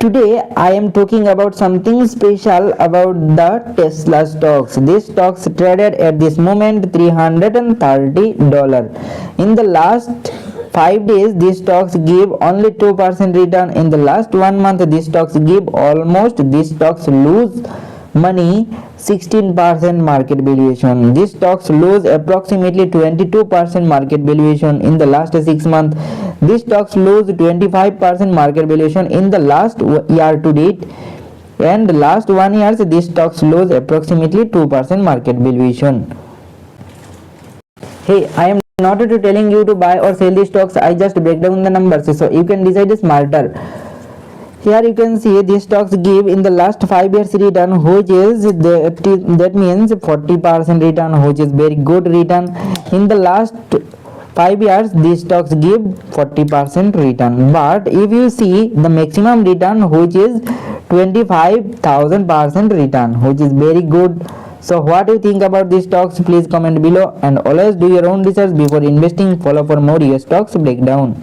Today I am talking about something special about the Tesla stocks. These stocks traded at this moment $330. In the last 5 days these stocks give only 2% return. In the last 1 month these stocks give almost, these stocks lose money 16% market valuation. These stocks lose approximately 22% market valuation in the last 6 months. These stocks lose 25% market valuation in the last year to date, and last 1 year these stocks lose approximately 2% market valuation. Hey, I am not telling you to buy or sell these stocks. I just break down the numbers so you can decide smarter. Here you can see these stocks give in the last 5 years return, which is that means 40% return, which is very good return. In the last 5 years these stocks give 40% return, but if you see the maximum return, which is 25,000% return, which is very good. So what do you think about these stocks? Please comment below, and always do your own research before investing. Follow for more US stocks breakdown.